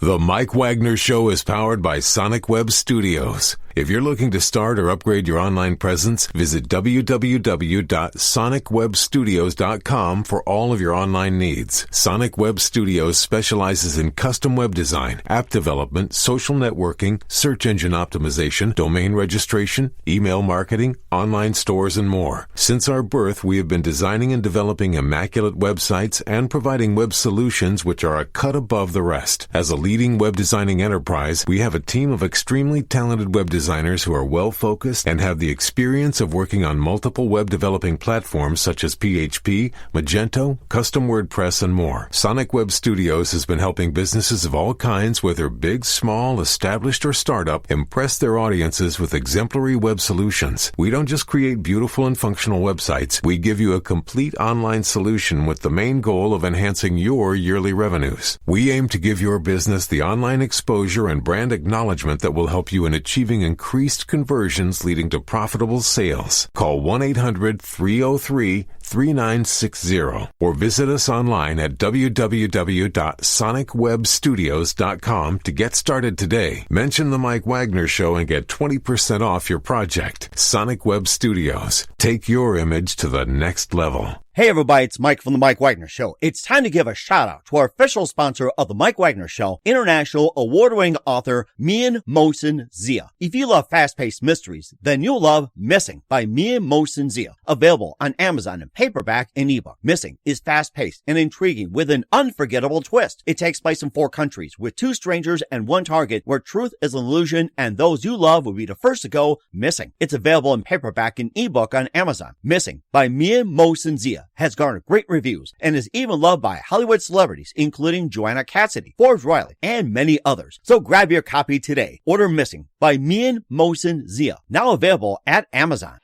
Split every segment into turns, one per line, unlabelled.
The Mike Wagner Show is powered by Sonic Web Studios. If you're looking to start or upgrade your online presence, visit www.sonicwebstudios.com for all of your online needs. Sonic Web Studios specializes in custom web design, app development, social networking, search engine optimization, domain registration, email marketing, online stores, and more. Since our birth, we have been designing and developing immaculate websites and providing web solutions which are a cut above the rest. As a leading web designing enterprise, we have a team of extremely talented web designers who are well-focused and have the experience of working on multiple web developing platforms such as PHP, Magento, custom WordPress, and more. Sonic Web Studios has been helping businesses of all kinds, whether big, small, established, or startup, impress their audiences with exemplary web solutions. We don't just create beautiful and functional websites. We give you a complete online solution with the main goal of enhancing your yearly revenues. We aim to give your business the online exposure and brand acknowledgement that will help you in achieving increased conversions leading to profitable sales. Call 1-800-303-3960 or visit us online at www.sonicwebstudios.com to get started today. Mention The Mike Wagner Show and get 20% off your project. Sonic Web Studios. Take your image to the next level.
Hey everybody, it's Mike from The Mike Wagner Show. It's time to give a shout out to our official sponsor of The Mike Wagner Show, international award-winning author Mian Mohsen Zia. If you love fast-paced mysteries, then you'll love Missing by Mian Mohsen Zia. Available on Amazon in paperback and ebook. Missing is fast-paced and intriguing with an unforgettable twist. It takes place in 4 countries with 2 strangers and 1 target where truth is an illusion and those you love will be the first to go missing. It's available in paperback and ebook on Amazon. Missing by Mian Mohsen Zia has garnered great reviews and is even loved by Hollywood celebrities, including Joanna Cassidy, Forbes Riley, and many others. So grab your copy today. Order Missing by Mian Mohsen Zia, now available at Amazon.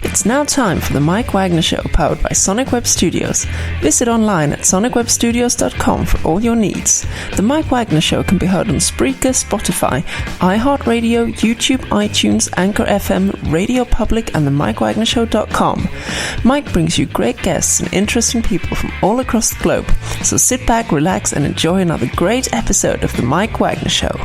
It's now time for the Mike Wagner Show, powered by Sonic Web Studios. Visit online at sonicwebstudios.com for all your needs. The Mike Wagner Show can be heard on Spreaker, Spotify, iHeartradio, YouTube, iTunes, Anchor FM, Radio Public, and themikewagnershow.com. Mike brings you great guests and interesting people from all across the globe. So sit back, relax, and enjoy another great episode of the Mike Wagner Show.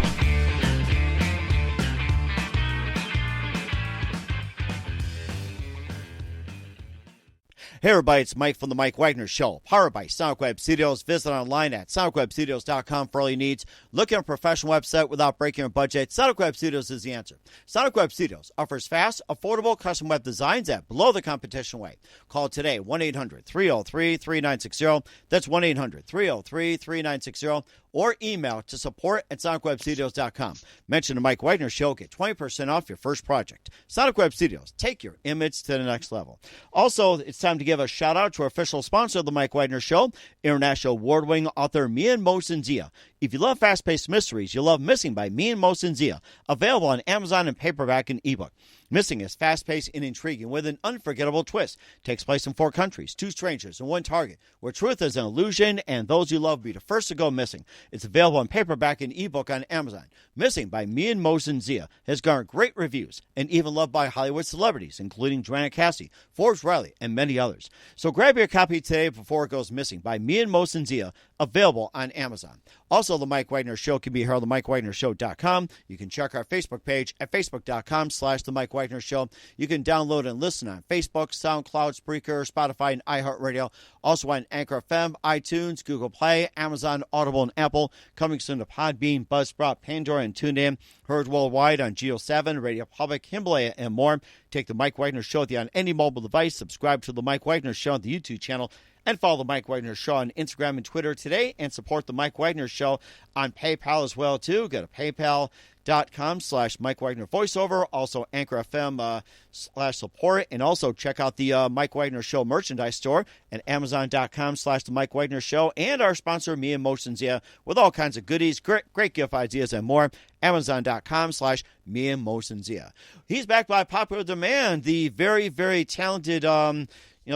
Hey everybody, it's Mike from The Mike Wagner Show, powered by Sonic Web Studios. Visit online at sonicwebstudios.com for all your needs. Looking at a professional website without breaking your budget? Sonic Web Studios is the answer. Sonic Web Studios offers fast, affordable custom web designs at below the competition rate. Call today, 1-800-303-3960. That's 1-800-303-3960. Or email to support@sonicwebstudios.com. Mention the Mike Wagner Show. Get 20% off your first project. Sonic Web Studios. Take your image to the next level. Also, it's time to give a shout out to our official sponsor of the Mike Wagner Show, international award-winning author Mian Mohsen Zia. If you love fast-paced mysteries, you'll love Missing by Mian Mohsen Zia. Available on Amazon in paperback and ebook. Missing is fast-paced and intriguing with an unforgettable twist. Takes place in 4 countries, 2 strangers, and 1 target, where truth is an illusion and those you love will be the first to go missing. It's available in paperback and ebook on Amazon. Missing by Mian Mohsen Zia has garnered great reviews and even loved by Hollywood celebrities, including Joanna Cassidy, Forbes Riley, and many others. So grab your copy today before it goes missing by Mian Mohsen Zia, available on Amazon. Also, The Mike Wagner Show can be heard on themikewagnershow.com. You can check our Facebook page at facebook.com/The Mike Wagner Show. You can download and listen on Facebook, SoundCloud, Spreaker, Spotify, and iHeartRadio. Also on Anchor FM, iTunes, Google Play, Amazon, Audible, and Apple. Coming soon to Podbean, Buzzsprout, Pandora, and TuneIn. Heard worldwide on Geo7, Radio Public, Himalaya, and more. Take The Mike Wagner Show with you on any mobile device. Subscribe to The Mike Wagner Show on the YouTube channel. And follow The Mike Wagner Show on Instagram and Twitter today. And support The Mike Wagner Show on PayPal as well, too. Go to paypal.com/Mike Wagner Voiceover. Also Anchor FM /support. And also check out the Mike Wagner Show merchandise store at Amazon.com/The Mike Wagner Show. And our sponsor, Mian Mohsen Zia, with all kinds of goodies, great gift ideas, and more. Amazon.com/Mian Mohsen Zia. He's back by popular demand. The very, very talented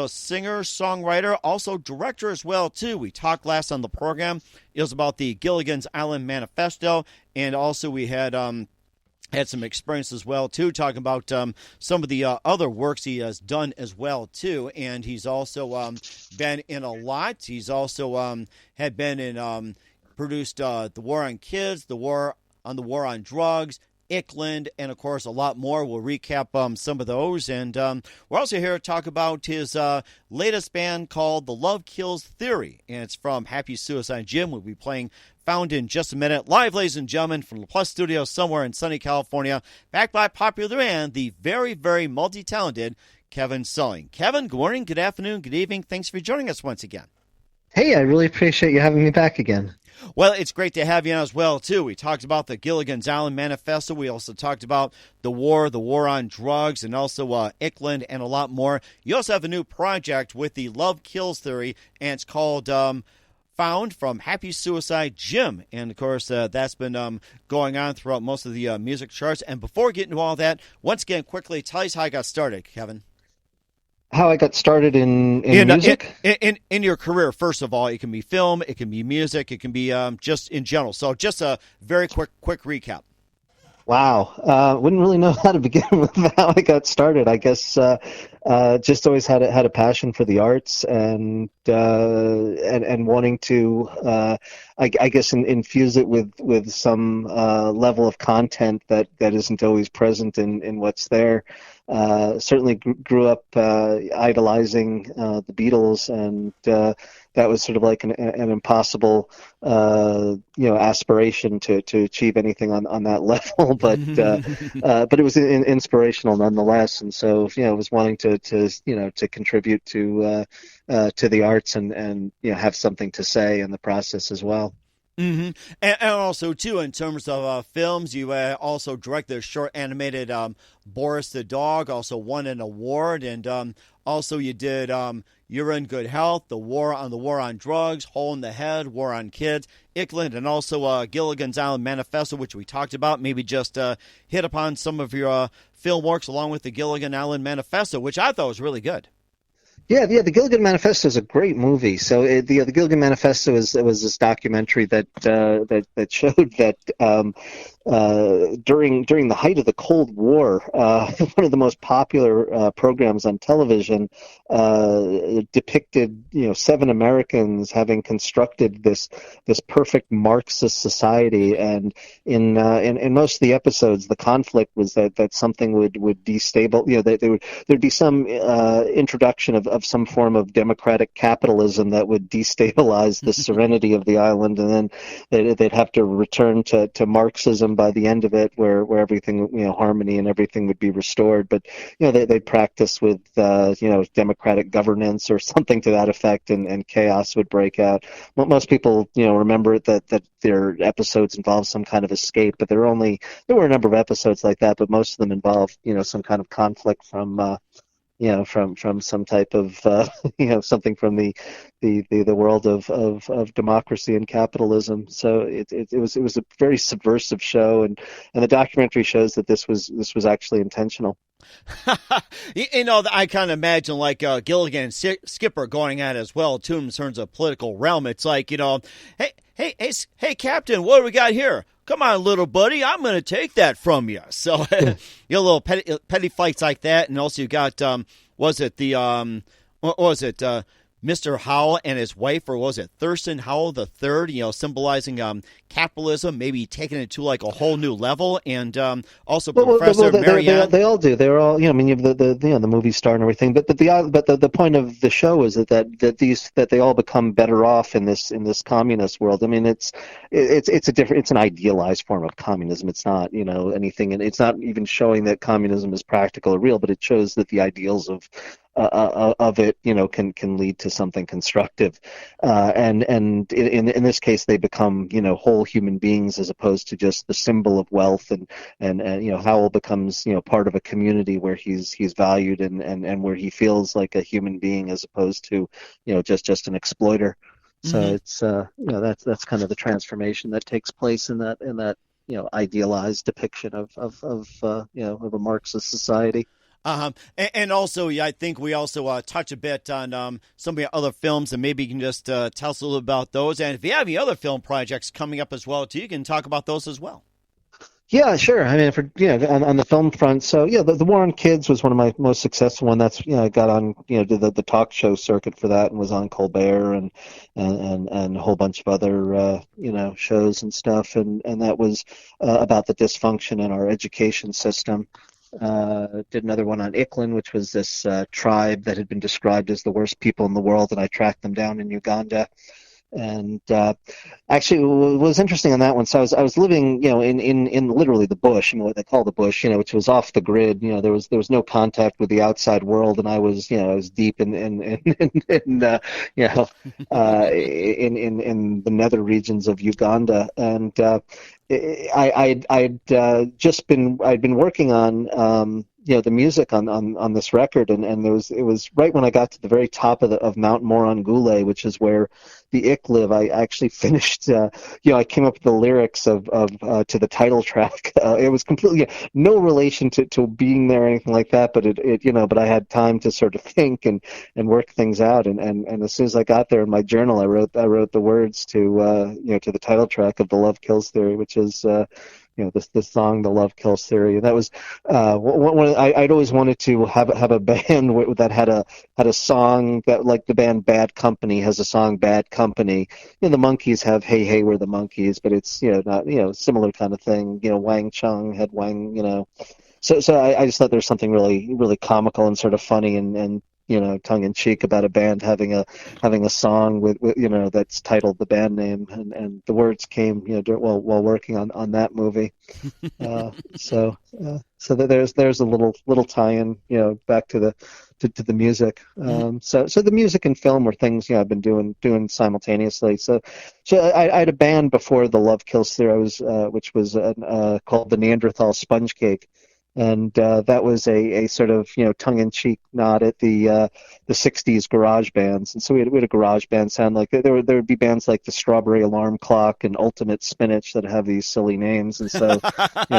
singer, songwriter, also director as well, too. We talked last on the program. It was about the Gilligan's Island Manifesto, and also we had had some experience as well, too, talking about some of the other works he has done as well, too. And he's also been in a lot. He's also had been in, produced The War on Kids, the War on Drugs, Ickland, and, of course, a lot more. We'll recap some of those. And we're also here to talk about his latest band called thelovekillstheory. And it's from happysuicidjim. We'll be playing Found in just a minute. Live, ladies and gentlemen, from the Plus Studio somewhere in sunny California, backed by popular band, the very, very multi-talented Cevin Soling. Kevin, good morning, good afternoon, good evening. Thanks for joining us once again.
Hey, I really appreciate you having me back again.
Well, it's great to have you on as well, too. We talked about the Gilligan Manifesto. We also talked about the war on drugs, and also Ickland, and a lot more. You also have a new project with the Love Kills Theory, and it's called Found from happysuicidjim. And, of course, that's been going on throughout most of the music charts. And before we get into all that, once again, quickly, tell us how I got started, Kevin.
How I got started in music?
In your career, first of all. It can be film, it can be music, it can be just in general. So just a very quick recap.
Wow. Wouldn't really know how to begin with how I got started. I guess just always had a passion for the arts and wanting to I guess infuse it with some level of content that isn't always present in what's there. Certainly grew up idolizing the Beatles, and that was sort of like an impossible aspiration to achieve anything on that level, but it was inspirational nonetheless. And so was wanting to contribute to the arts and have something to say in the process as well.
Mm-hmm. And also, too, in terms of films, you also directed a short animated Boris the Dog, also won an award, and also you did You're in Good Health, the War on Drugs, Hole in the Head, War on Kids, Ickland, and also Gilligan's Manifesto, which we talked about. Maybe just hit upon some of your film works along with the Gilligan Manifesto, which I thought was really good.
Yeah, the Gilligan Manifesto is a great movie. So the Gilligan Manifesto was this documentary that showed that during the height of the Cold War, one of the most popular programs on television depicted 7 Americans having constructed this perfect Marxist society, and in most of the episodes, the conflict was that something would destabilize. There'd be some introduction of some form of democratic capitalism that would destabilize the serenity of the island, and then they'd have to return to Marxism by the end of it, where everything, harmony and everything would be restored. But they'd practice with democratic governance or something to that effect, and chaos would break out. Most people remember that their episodes involved some kind of escape, but there were a number of episodes like that, but most of them involved some kind of conflict from some type of something from the world of democracy and capitalism. So it was a very subversive show, and the documentary shows that this was actually intentional.
I kind of imagine like Gilligan and Skipper going at it as well too in terms of political realm. It's like hey, Captain, what do we got here? Come on, little buddy, I'm going to take that from you. So, little petty fights like that. And also you got, Mr. Howell and his wife, or was it Thurston Howell III, symbolizing capitalism, maybe taking it to like a whole new level, and also Professor Marianne.
They all do. They're all, you have the movie star and everything. But the point of the show is that they all become better off in this communist world. I mean, it's an idealized form of communism. It's not anything, and it's not even showing that communism is practical or real, but it shows that the ideals of it, can lead to something constructive, and in this case, they become whole human beings as opposed to just the symbol of wealth, and Howell becomes part of a community where he's valued and where he feels like a human being as opposed to just an exploiter. So it's that's kind of the transformation that takes place in that idealized depiction of a Marxist society.
And also, I think we also touch a bit on some of your other films, and maybe you can just tell us a little about those. And if you have any other film projects coming up as well, too, you can talk about those as well.
Yeah, sure. I mean, on the film front, so yeah, the War on Kids was one of my most successful one. That's I got on did the talk show circuit for that and was on Colbert and a whole bunch of other shows and stuff, and that was about the dysfunction in our education system. Did another one on Iklan, which was this tribe that had been described as the worst people in the world, and I tracked them down in Uganda. And actually, what was interesting on that one, so I was living, in literally the bush, what they call the bush, which was off the grid. There was no contact with the outside world, and I was deep in the nether regions of Uganda, and I'd been working on the music on this record, and it was right when I got to the very top of Mount Morongule, which is where the Ick live. I actually finished. I came up with the lyrics of to the title track. It was completely no relation to being there or anything like that, but but I had time to sort of think and work things out, and as soon as I got there in my journal, I wrote the words to the title track of The Love Kills Theory, which is this song, The Love Kills Theory. And that was I'd always wanted to have a band that had a song that, like the band Bad Company has a song Bad Company. The Monkees have Hey Hey We're the Monkees, but it's not similar kind of thing. Wang Chung had Wang. So I just thought there was something really really comical and sort of funny and tongue in cheek about a band having a song with that's titled the band name, and the words came while working on that movie. So there's a little tie-in back to the music. So the music and film were things I've been doing simultaneously. So I had a band before The Love Kills Theory, which was called the Neanderthal Sponge Cake. And that was a sort of tongue-in-cheek nod at the 60s garage bands. And so we had a garage band sound. Like there would be bands like the Strawberry Alarm Clock and Ultimate Spinach that have these silly names. And so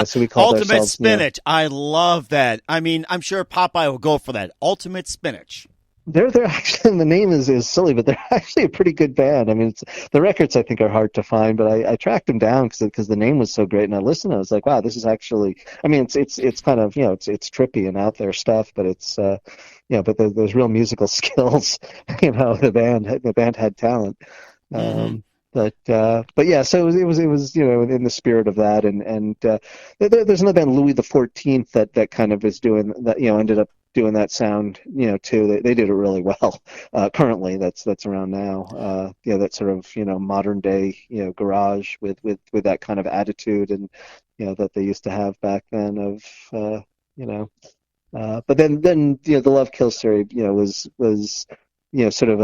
so we called
Ultimate
ourselves
Spinach. I love that. I mean, I'm sure Popeye will go for that. Ultimate Spinach.
They're actually, the name is silly, but they're actually a pretty good band. I mean, the records I think are hard to find, but I tracked them down because the name was so great, and I listened. I was like, wow, this is actually. I mean, it's kind of it's trippy and out there stuff, but it's but there's real musical skills. The band had talent. But yeah, so it was in the spirit of that, and there's another band, Louis the 14th, that kind of is doing that. Ended up doing that sound, too. They did it really well. Currently, that's around now. That sort of modern day garage with that kind of attitude and that they used to have back then of but then The Love Kills Theory was sort of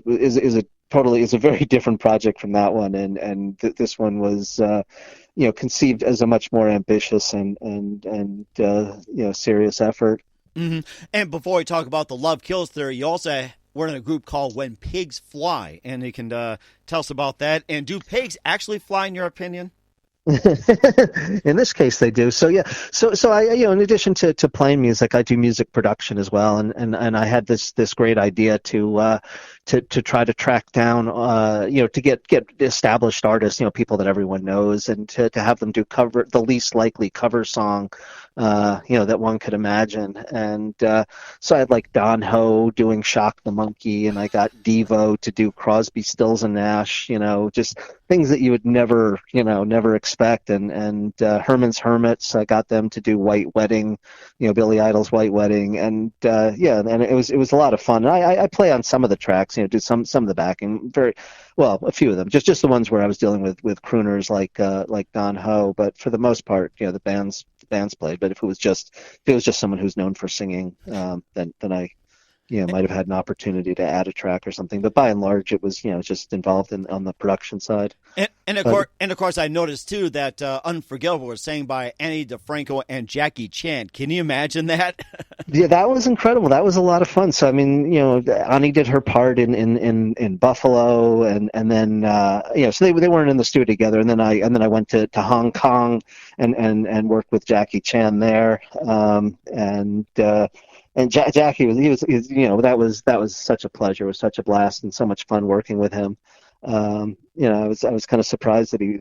is a very different project from that one, and this one was conceived as a much more ambitious and serious effort.
Mm-hmm. And before we talk about The Love Kills Theory, you also were in a group called When Pigs Fly, and you can tell us about that. And do pigs actually fly, in your opinion?
In this case, they do. So yeah. So I, in addition to playing music, I do music production as well. And I had this great idea to try to track down, to get established artists, people that everyone knows, and to have them do the least likely cover song, that one could imagine. And so I had like Don Ho doing Shock the Monkey, and I got Devo to do Crosby, Stills and Nash, just things that you would never expect. And Herman's Hermits, I got them to do White Wedding, Billy Idol's White Wedding, and and it was a lot of fun. And I play on some of the tracks, do some of the backing, a few of them, just the ones where I was dealing with crooners like Don Ho. But for the most part, the bands played. But if it was just someone who's known for singing, then I might have had an opportunity to add a track or something. But by and large, it was just involved on the production side.
And of course, I noticed too that "Unforgettable" was sang by Annie DeFranco and Jackie Chan. Can you imagine that?
Yeah, that was incredible. That was a lot of fun. So I mean, Annie did her part in Buffalo, and then so they weren't in the studio together. And then I went to Hong Kong and worked with Jackie Chan there, And Jackie that was such a pleasure. It was such a blast and so much fun working with him. I was kind of surprised that he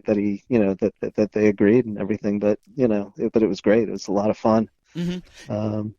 that they agreed and everything, but but it was great. It was a lot of fun.
Mm-hmm.
Um,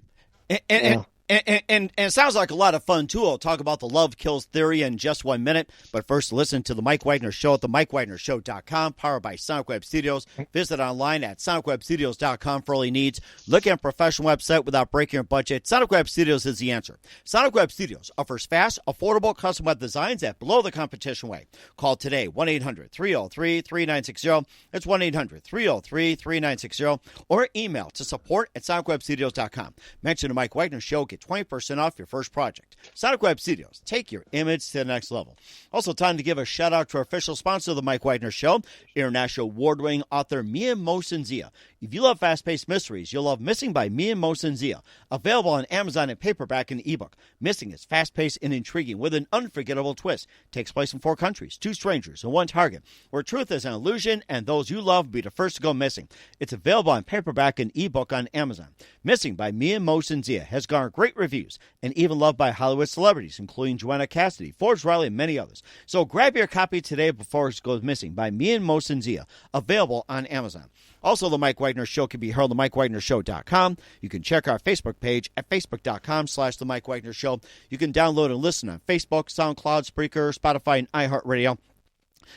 And,
yeah.
and it sounds like a lot of fun, too. I'll talk about the love kills theory in just 1 minute. But first, listen to The Mike Wagner Show at themikewagnershow.com, powered by Sonic Web Studios. Visit online at sonicwebstudios.com for all your needs. Look at a professional website without breaking your budget. Sonic Web Studios is the answer. Sonic Web Studios offers fast, affordable custom web designs at below the competition rate. Call today, 1-800-303-3960. That's 1-800-303-3960. Or email to support@sonicwebstudios.com. Mention The Mike Wagner Show. Get 20% off your first project. Sonic Web Studios. Take your image to the next level. Also, time to give a shout out to our official sponsor of The Mike Wagner Show, international award-winning author Mia Mosin-Zia. If you love fast-paced mysteries, you'll love Missing by Mia Mosin-Zia. Available on Amazon in paperback and ebook. Missing is fast-paced and intriguing with an unforgettable twist. Takes place in 4 countries, 2 strangers, and 1 target, where truth is an illusion and those you love will be the first to go missing. It's available on paperback and ebook on Amazon. Missing by Mia Mosin-Zia has garnered great reviews and even loved by Hollywood celebrities, including Joanna Cassidy, Forbes Riley, and many others. So grab your copy today before it goes missing by Mia Mosin-Zia. Available on Amazon. Also, The Mike Wagner Show can be heard on themikewagnershow.com. You can check our Facebook page at facebook.com/The Mike Wagner Show. You can download and listen on Facebook, SoundCloud, Spreaker, Spotify, and iHeartRadio.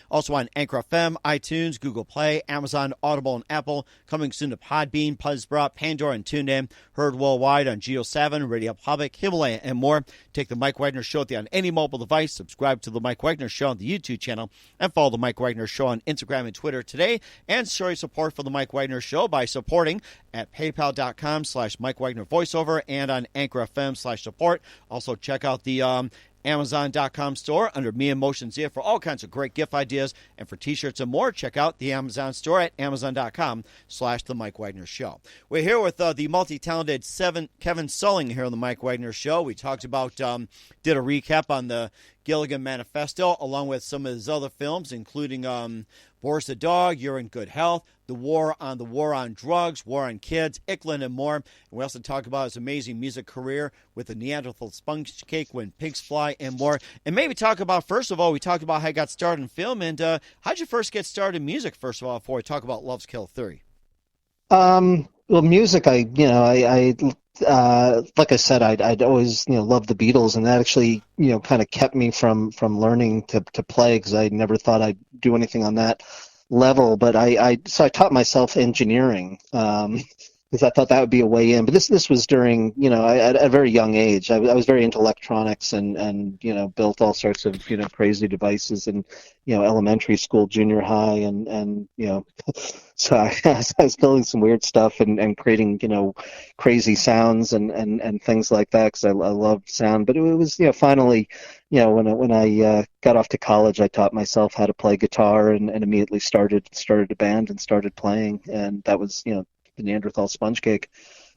Also on Anchor FM, iTunes, Google Play, Amazon, Audible, and Apple. Coming soon to Podbean, Buzzsprout, Pandora, and TuneIn. Heard worldwide on Geo7, Radio Public, Himalaya, and more. Take The Mike Wagner Show on any mobile device. Subscribe to The Mike Wagner Show on the YouTube channel. And follow The Mike Wagner Show on Instagram and Twitter today. And show your support for The Mike Wagner Show by supporting at paypal.com/Mike Wagner Voiceover and on Anchor FM/support. Also check out the Amazon.com store under Mia Mosin-Zia for all kinds of great gift ideas. And for t-shirts and more, check out the Amazon store at Amazon.com/The Mike Wagner Show. We're here with the multi-talented Cevin Soling here on The Mike Wagner Show. We talked about, did a recap on the Gilligan Manifesto, along with some of his other films, including Boris the Dog, You're in Good Health, the war on drugs, war on kids, Ickland, and more. And we also talk about his amazing music career with the Neanderthal Sponge Cake, When Pigs Fly, and more. And maybe talk about, first of all, we talked about how you got started in film, and how'd you first get started in music, first of all, before we talk about Love's Kill Theory?
Well, music, I like I said, I'd always loved the Beatles, and that actually kind of kept me from learning to play, because I never thought I'd do anything on that level. But so I taught myself engineering, because I thought that would be a way in. But this was during at a very young age. I was very into electronics and built all sorts of crazy devices in elementary school, junior high, and so I was building some weird stuff and creating crazy sounds and things like that, because I loved sound. But it was finally when I got off to college, I taught myself how to play guitar and immediately started a band and started playing, and that was the Neanderthal Sponge Cake,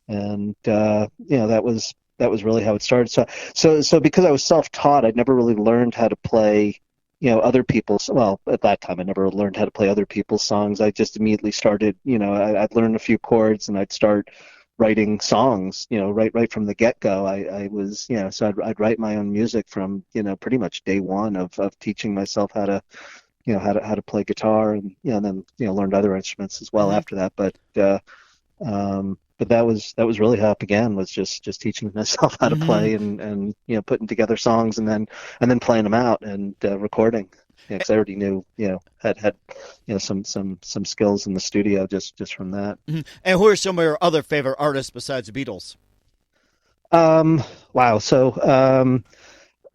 and that was really how it started. So because I was self-taught, I'd never really learned how to play other people's, well, at that time I never learned how to play other people's songs. I just immediately started, I'd learn a few chords and I'd start writing songs, right from the get-go. I was, so I'd write my own music from, pretty much day one of teaching myself how to play guitar, and then learned other instruments as well after that. But that was really how it began, was just teaching myself how to play and putting together songs and then playing them out and recording. Because I already knew had some skills in the studio just from that.
Mm-hmm. And who are some of your other favorite artists besides the Beatles?
Wow. So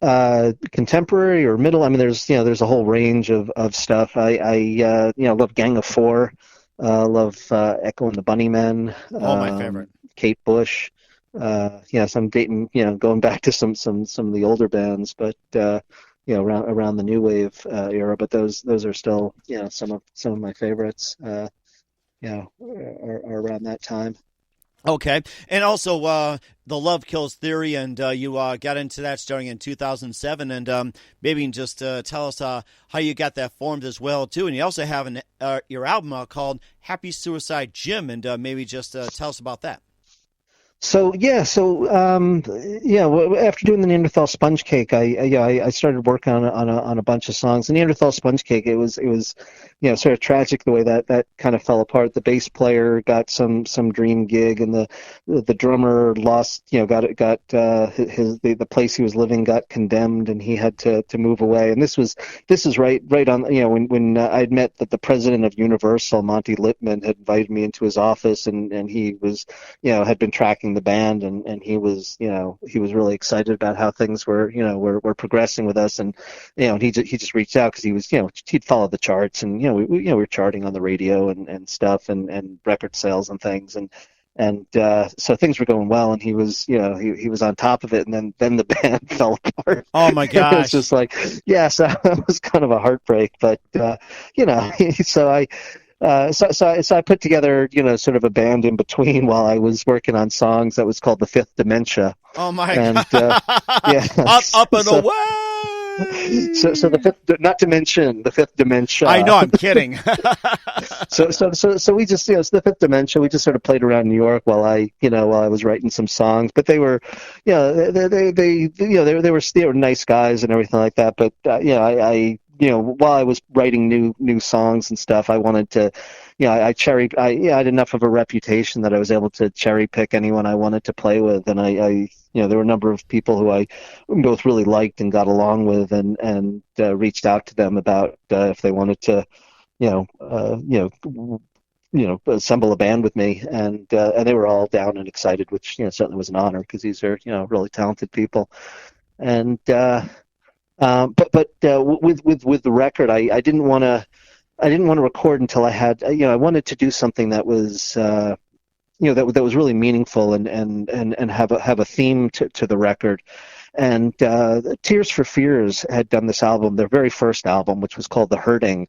contemporary or middle, I mean, there's a whole range of stuff. I love Gang of Four, love Echo and the Bunnymen.
My favorite.
Kate Bush. So I'm dating, going back to some of the older bands, but around the new wave era. But those are still some of my favorites. Are around that time.
Okay. And also the Love Kills Theory, and you got into that starting in 2007, and maybe you can just tell us how you got that formed as well, too. And you also have your album called Happy Suicide Jim, and maybe just tell us about that.
After doing the Neanderthal sponge cake, I started working on a bunch of songs. The Neanderthal sponge cake, it was sort of tragic the way that kind of fell apart. The bass player got some dream gig, and the drummer lost, the place he was living got condemned, and he had to move away. And this is right on, when I'd met the president of Universal, Monty Littman, had invited me into his office, and he was, had been tracking the band, and he was really excited about how things were progressing with us, and he just reached out because he was, he'd followed the charts, and we were charting on the radio and stuff, and record sales and things, and so things were going well, and he was he was on top of it, and then the band fell apart.
Oh my gosh.
It was just like, so that was kind of a heartbreak, but so I put together, sort of a band in between while I was working on songs that was called The Fifth Dementia.
Oh my God. Up and away.
So the fifth, not to mention the Fifth Dementia.
I know, I'm kidding.
So we just, it's the Fifth Dementia. We just sort of played around New York while I was writing some songs. But they were, they were nice guys and everything like that. But while I was writing new songs and stuff, I wanted to, I had enough of a reputation that I was able to cherry pick anyone I wanted to play with, and I there were a number of people who I both really liked and got along with, and reached out to them about if they wanted to, assemble a band with me, and they were all down and excited, which certainly was an honor because these are really talented people, and. But with the record, I didn't want to record until I had, I wanted to do something that was, that was really meaningful and have a theme to the record. And Tears for Fears had done this album, their very first album, which was called The Hurting.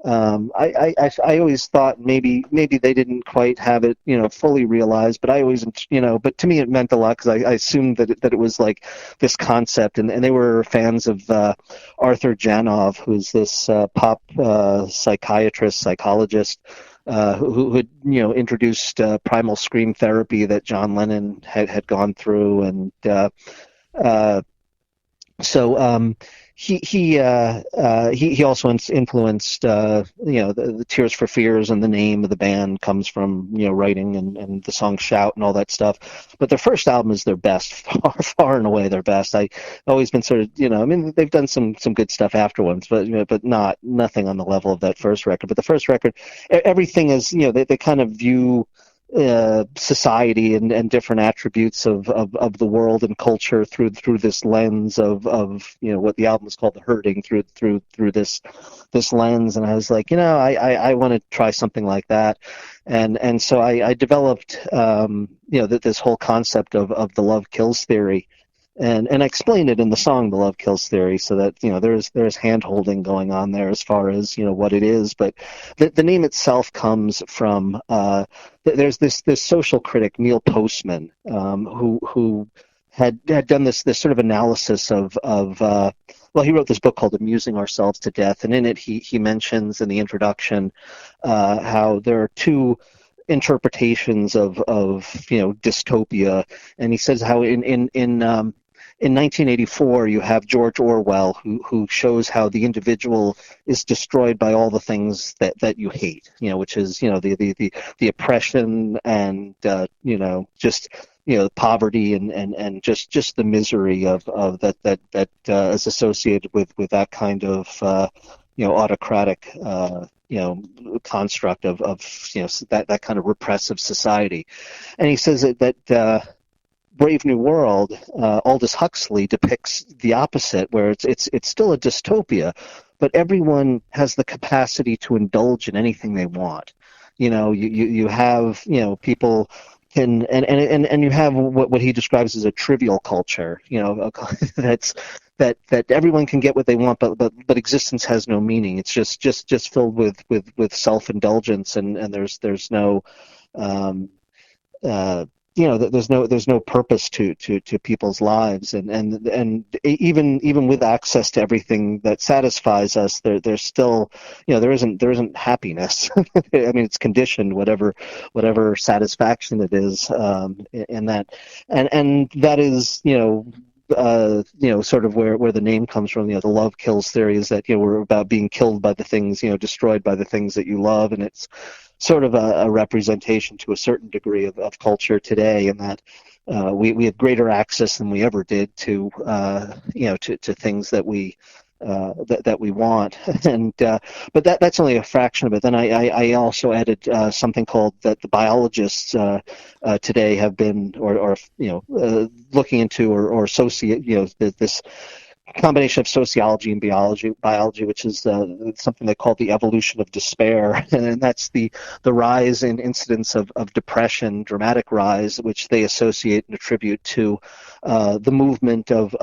I always thought maybe they didn't quite have it, fully realized, but I always, but to me it meant a lot because I assumed that it was like this concept, and they were fans of Arthur Janov, who's this pop psychologist, who had, introduced primal scream therapy that John Lennon had gone through, and He also influenced the Tears for Fears, and the name of the band comes from writing and the song Shout and all that stuff. But their first album is their best, far and away their best. I've always been sort of they've done some good stuff afterwards, but nothing on the level of that first record. But the first record, everything is they kind of view society and different attributes of the world and culture through this lens of what the album is called, The Hurting, through this lens. And I was like, I want to try something like that, and so I developed this whole concept of the love kills theory. And I explained it in the song "The Love Kills Theory," so that there's hand holding going on there as far as what it is. But the name itself comes from there's this social critic, Neil Postman, who had done this sort of analysis of he wrote this book called "Amusing Ourselves to Death," and in it he mentions in the introduction how there are two interpretations of dystopia, and he says how in 1984, you have George Orwell, who shows how the individual is destroyed by all the things that you hate, which is the oppression and just poverty and just the misery of that is associated with that kind of autocratic construct of that kind of repressive society. And he says that Brave New World, Aldous Huxley depicts the opposite, where it's still a dystopia, but everyone has the capacity to indulge in anything they want. You have people can and you have what he describes as a trivial culture. That everyone can get what they want, but existence has no meaning. It's just filled with self-indulgence, and there's no there's no purpose to people's lives, and even with access to everything that satisfies us, there's still, there isn't happiness. I mean, it's conditioned, whatever satisfaction it is, in that, and that is, sort of where the name comes from. The love kills theory is that, we're about being killed by the things, destroyed by the things that you love, and it's sort of a representation to a certain degree of culture today, in that we have greater access than we ever did to to things that we that we want, and but that's only a fraction of it. Then I also added something called that the biologists today have been or looking into or associate this combination of sociology and biology, which is something they call the evolution of despair, and that's the rise in incidence of depression, dramatic rise, which they associate and attribute to the movement of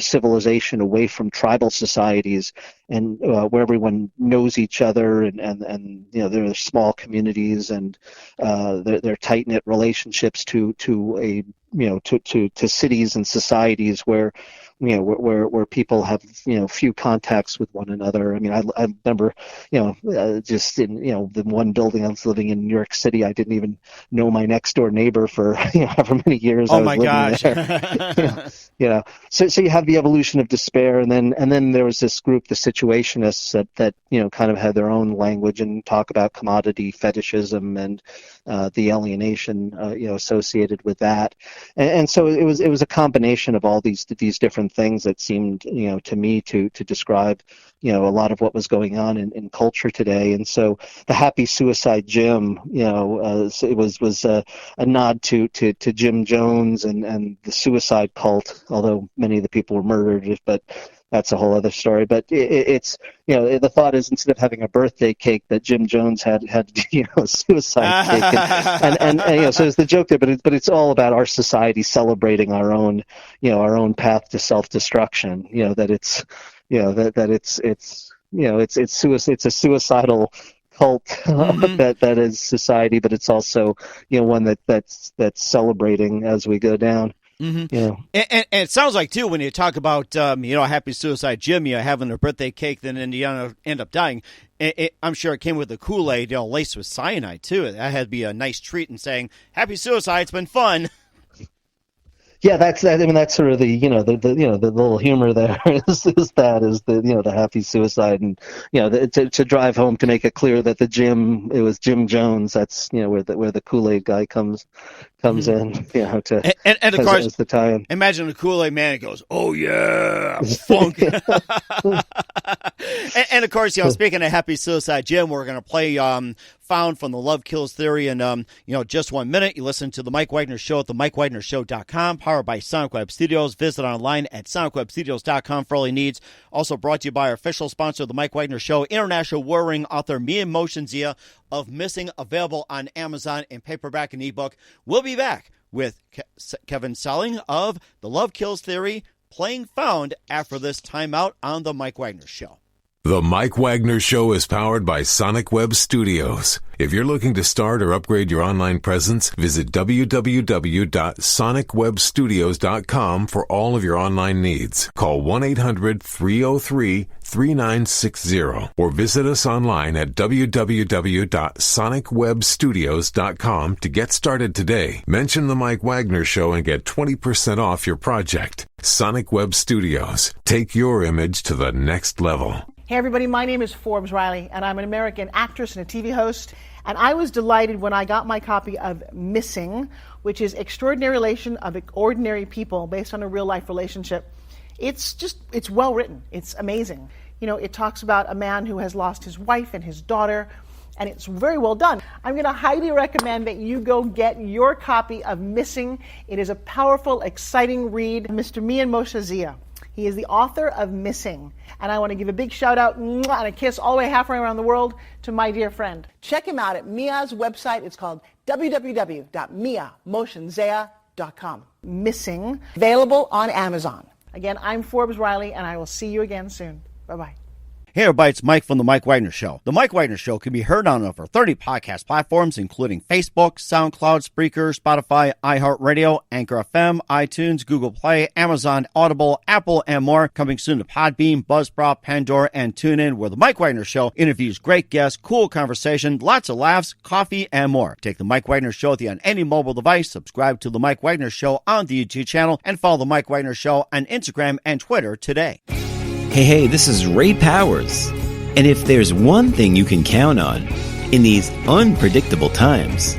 civilization away from tribal societies, and where everyone knows each other, and there are small communities, and they're tight knit relationships to cities and societies where people have few contacts with one another. I mean, I remember just in the one building I was living in New York City, I didn't even know my next door neighbor for however many years I was living there. So you have the evolution of despair, and then there was this group, the situationists, that kind of had their own language and talk about commodity fetishism and the alienation associated with that, and so it was a combination of all these different things that seemed to me to describe a lot of what was going on in culture today. And so the Happy Suicide Jim, it was a nod to Jim Jones and the suicide cult, although many of the people were murdered, but that's a whole other story. But it's the thought is, instead of having a birthday cake, that Jim Jones had a suicide cake, and so it's the joke there. But it's all about our society celebrating our own path to self-destruction. That it's it's a suicidal cult that is society, but it's also one that's celebrating as we go down.
Mm-hmm. Yeah, and it sounds like too, when you talk about Happy Suicide Jim, having a birthday cake, then you end up dying. I'm sure it came with the Kool-Aid, laced with cyanide too. That had to be a nice treat, and saying "Happy Suicide, it's been fun."
Yeah, that's that. I mean, that's sort of the the little humor there is the Happy Suicide, and to drive home, to make it clear that it was Jim Jones. That's where the Kool-Aid guy comes in, and of course, as the tie-in.
Imagine the Kool-Aid man goes, "Oh yeah, funk." and of course, speaking of Happy Suicide Jim, we're going to play Found from the Love Kills Theory in just 1 minute. You listen to the Mike Wagner Show at themikewagnershow.com, powered by Sonic Web Studios. Visit online at sonicwebstudios.com for all your needs. Also brought to you by our official sponsor, the Mike Wagner Show, international warring author Mia Motionzia of Missing, available on Amazon in paperback and ebook. We'll be back with Cevin Soling of The Love Kills Theory, playing Found after this timeout on The Mike Wagner Show.
The Mike Wagner Show is powered by Sonic Web Studios. If you're looking to start or upgrade your online presence, visit www.sonicwebstudios.com for all of your online needs. Call 1-800-303-3960 or visit us online at www.sonicwebstudios.com to get started today. Mention The Mike Wagner Show and get 20% off your project. Sonic Web Studios. Take your image to the next level.
Hey everybody, my name is Forbes Riley, and I'm an American actress and a TV host, and I was delighted when I got my copy of Missing, which is Extraordinary Relation of Ordinary People based on a real-life relationship. It's well written. It's amazing. It talks about a man who has lost his wife and his daughter, and it's very well done. I'm going to highly recommend that you go get your copy of Missing. It is a powerful, exciting read. Mr. Mia Motionzia. He is the author of Missing. And I want to give a big shout out and a kiss all the way halfway around the world to my dear friend. Check him out at Mia's website. It's called www.miamotionzia.com. Missing, available on Amazon. Again, I'm Forbes Riley, and I will see you again soon. Bye-bye.
Hey everybody, it's Mike from The Mike Wagner Show. The Mike Wagner Show can be heard on over 30 podcast platforms, including Facebook, SoundCloud, Spreaker, Spotify, iHeartRadio, Anchor FM, iTunes, Google Play, Amazon, Audible, Apple, and more. Coming soon to Podbean, Buzzsprout, Pandora, and TuneIn, where The Mike Wagner Show interviews great guests, cool conversation, lots of laughs, coffee, and more. Take The Mike Wagner Show with you on any mobile device. Subscribe to The Mike Wagner Show on the YouTube channel, and follow The Mike Wagner Show on Instagram and Twitter today.
Hey, this is Ray Powers. And if there's one thing you can count on in these unpredictable times,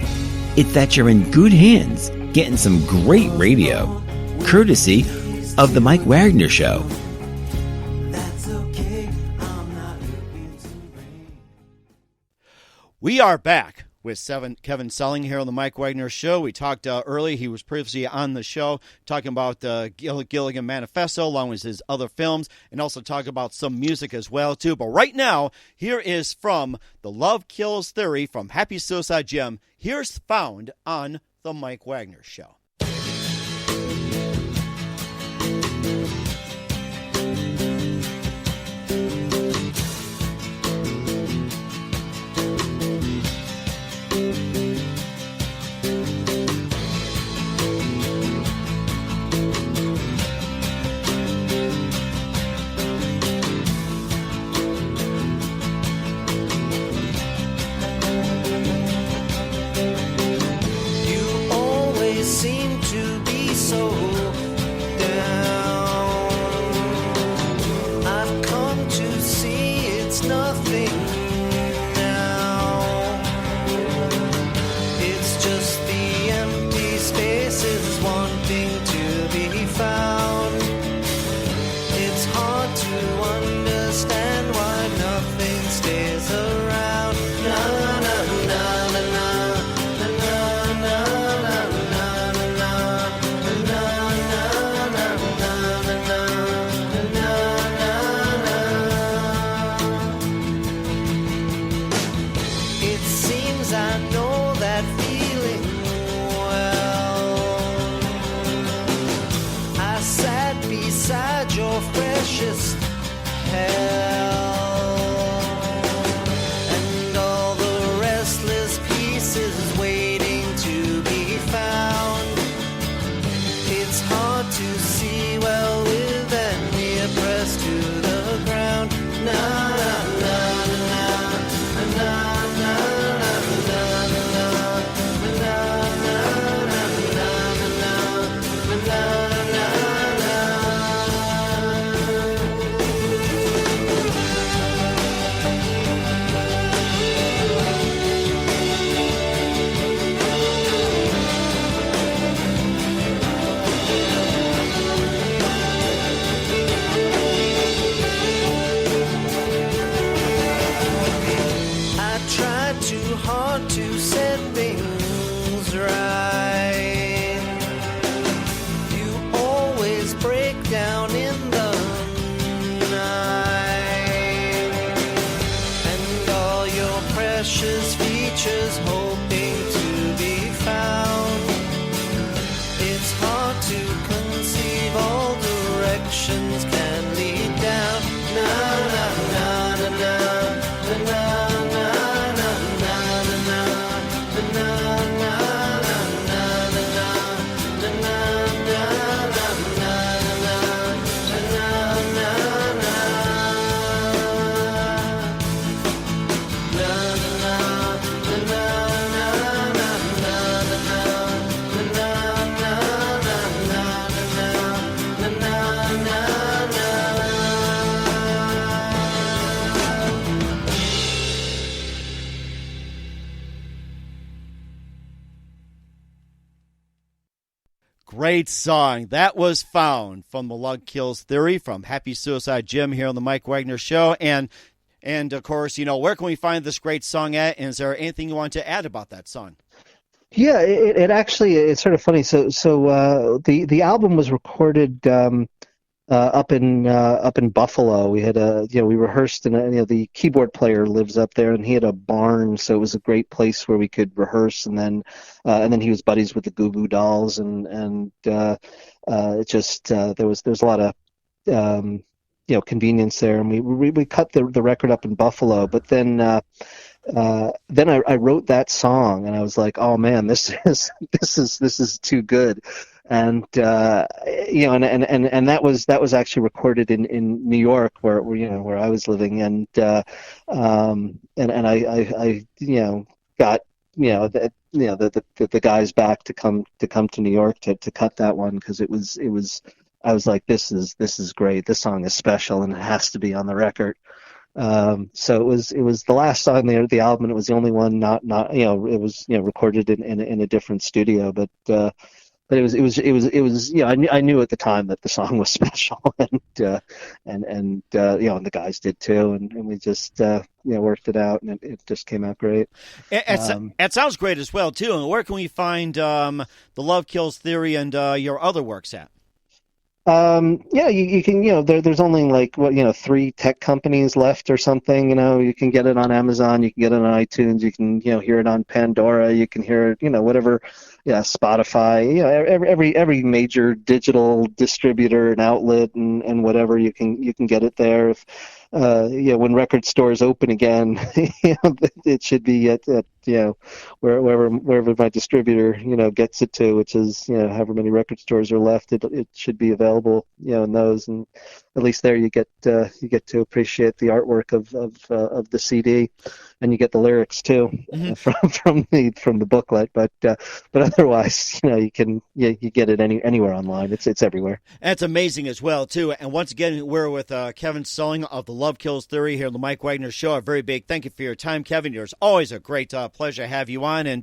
it's that you're in good hands getting some great radio, courtesy of The Mike Wagner Show.
We are back with Cevin Soling here on the Mike Wagner Show. We talked early. He was previously on the show talking about the Gilligan Manifesto along with his other films, and also talking about some music as well, too. But right now, here is from The Love Kills Theory from Happy Suicide Jim. Here's found on the Mike Wagner Show.
Seem to be so down. I've come to see it's nothing now. It's just the empty spaces wanting to be found. It's hard to understand why nothing stays around. Na na na na na. Beside your freshest hell, and all the restless pieces waiting to be found. It's hard to see well with an ear pressed to the ground. Na na na na na na hard to set things right. You always break down in the night, and all your precious features hoping to be found. It's hard to conceive all directions can lead down. Na na na na na na.
Great song. That was found from The Love Kills Theory from Happy Suicide Jim here on the Mike Wagner Show. And of course, where can we find this great song at? And is there anything you want to add about that song?
Yeah, it actually, it's sort of funny. So the album was recorded up in Buffalo. We had we rehearsed, and the keyboard player lives up there, and he had a barn, so it was a great place where we could rehearse. And then he was buddies with the Goo Goo Dolls, and it just there was a lot of convenience there, and we cut the record up in Buffalo. But then I wrote that song, and I was like, oh man, this is too good. And and that was actually recorded in New York, where I was living, and I got the guys back to come to New York to cut that one, because it was I was like, this is great, this song is special and it has to be on the record. So it was the last song there, the album, and it was the only one not it was recorded in a different studio, but it was I knew at the time that the song was special, and the guys did too, and we just worked it out, and it just came out great.
It sounds great as well too. And where can we find the Love Kills Theory and your other works at?
You can, there's only like 3 tech companies left or something. You can get it on Amazon, you can get it on iTunes, you can hear it on Pandora, you can hear it whatever, Spotify, every major digital distributor and outlet and whatever, you can get it there. If when record stores open again, it should be at wherever my distributor gets it to, which is however many record stores are left, it should be available in those, and at least there you get to appreciate the artwork of the CD, and you get the lyrics too, from the booklet, but otherwise you get it anywhere online. It's everywhere.
And it's amazing as well too. And once again, we're with Cevin Soling of the Love Kills Theory here on the Mike Wagner Show. A very big thank you for your time, Cevin. It's always a great pleasure to have you on, and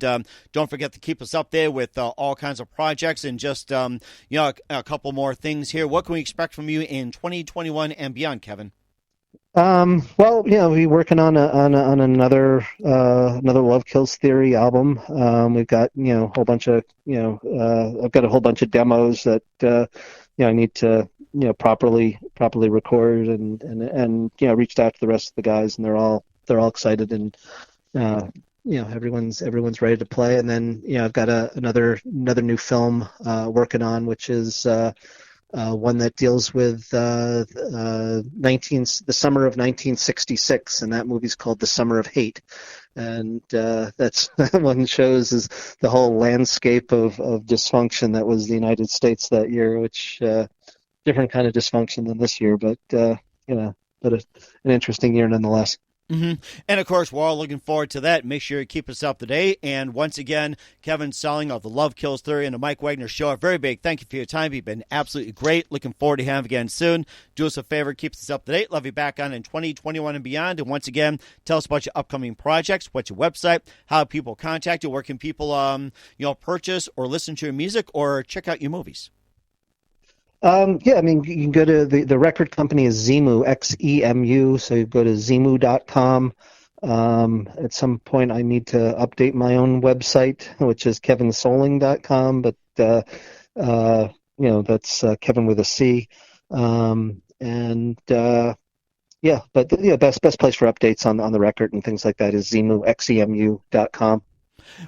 don't forget to keep us up there with all kinds of projects, and just a couple more things here. What can we expect from you in 2021 and beyond, Cevin?
We're working on another Love Kills Theory album. We've got a whole bunch of I've got a whole bunch of demos that I need to properly record, and reached out to the rest of the guys, and they're all excited, and everyone's ready to play. And then I've got another new film working on, which is one that deals with the summer of 1966, and that movie's called The Summer of Hate, and that one shows is the whole landscape of dysfunction that was the United States that year, which different kind of dysfunction than this year, but an interesting year nonetheless.
Mm-hmm. And, of course, we're all looking forward to that. Make sure you keep us up to date. And once again, Cevin Soling of the Love Kills Theory and the Mike Wagner Show, a very big thank you for your time. You've been absolutely great. Looking forward to having you again soon. Do us a favor, keep us up to date. Love you back on in 2021 and beyond. And once again, tell us about your upcoming projects, what's your website, how people contact you, where can people purchase or listen to your music or check out your movies.
You can go to the record company is Xemu, XEMU, so you go to xemu.com. At some point I need to update my own website, which is kevinsoling.com, but that's Kevin with a C. Best place for updates on the record and things like that is Xemu, XEMU.com.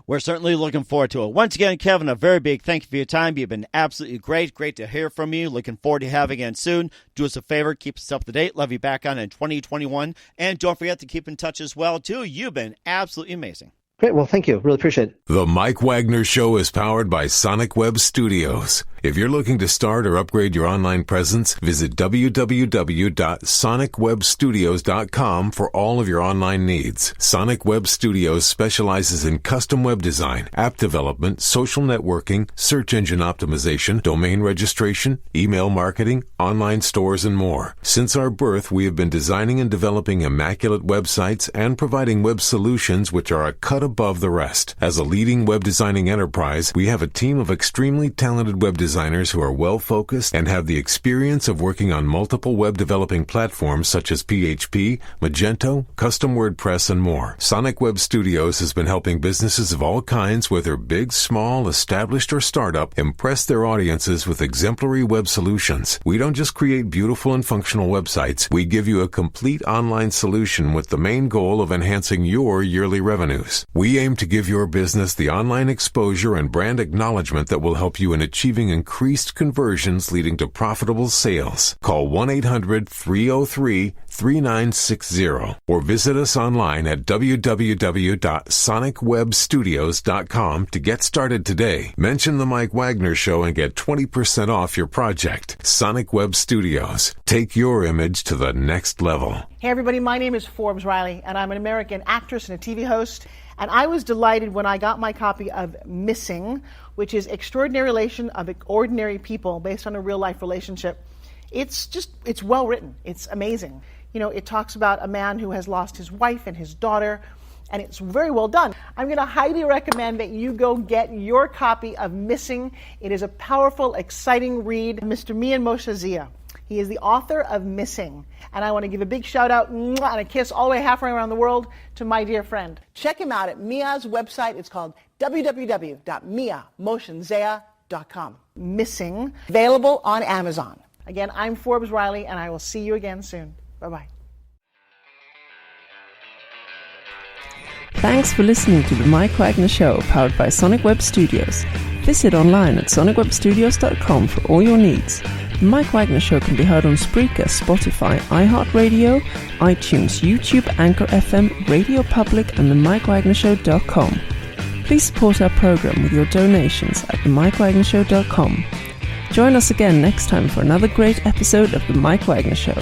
We're certainly looking forward to it. Once again, Cevin, a very big thank you for your time. You've been absolutely great. Great to hear from you. Looking forward to having you again soon. Do us a favor. Keep us up to date. Love you back on in 2021. And don't forget to keep in touch as well, too. You've been absolutely amazing.
Great. Well, thank you. Really appreciate it.
The Mike Wagner Show is powered by Sonic Web Studios. If you're looking to start or upgrade your online presence, visit www.sonicwebstudios.com for all of your online needs. Sonic Web Studios specializes in custom web design, app development, social networking, search engine optimization, domain registration, email marketing, online stores, and more. Since our birth, we have been designing and developing immaculate websites and providing web solutions which are a cut above the rest. As a leading web designing enterprise, we have a team of extremely talented web designers who are well-focused and have the experience of working on multiple web developing platforms such as PHP, Magento, custom WordPress, and more. Sonic Web Studios has been helping businesses of all kinds, whether big, small, established, or startup, impress their audiences with exemplary web solutions. We don't just create beautiful and functional websites. We give you a complete online solution with the main goal of enhancing your yearly revenues. We aim to give your business the online exposure and brand acknowledgement that will help you in achieving increased conversions leading to profitable sales. Call 1-800-303-3960 or visit us online at www.sonicwebstudios.com to get started today. Mention The Mike Wagner Show and get 20% off your project. Sonic Web Studios. Take your image to the next level.
Hey everybody, my name is Forbes Riley, and I'm an American actress and a TV host. And I was delighted when I got my copy of Missing, which is Extraordinary Relation of Ordinary People based on a real-life relationship. It's well written. It's amazing. You know, it talks about a man who has lost his wife and his daughter, and it's very well done. I'm going to highly recommend that you go get your copy of Missing. It is a powerful, exciting read. Mr. Mian Moshe Zia. He is the author of Missing. And I want to give a big shout out and a kiss all the way halfway around the world to my dear friend. Check him out at Mia's website. It's called www.miamotionzea.com. Missing. Available on Amazon. Again, I'm Forbes Riley, and I will see you again soon. Bye-bye.
Thanks for listening to The Mike Wagner Show, powered by Sonic Web Studios. Visit online at sonicwebstudios.com for all your needs. The Mike Wagner Show can be heard on Spreaker, Spotify, iHeartradio, iTunes, YouTube, Anchor FM, Radio Public, and themikewagnershow.com. Please support our program with your donations at themikewagnershow.com. Join us again next time for another great episode of The Mike Wagner Show.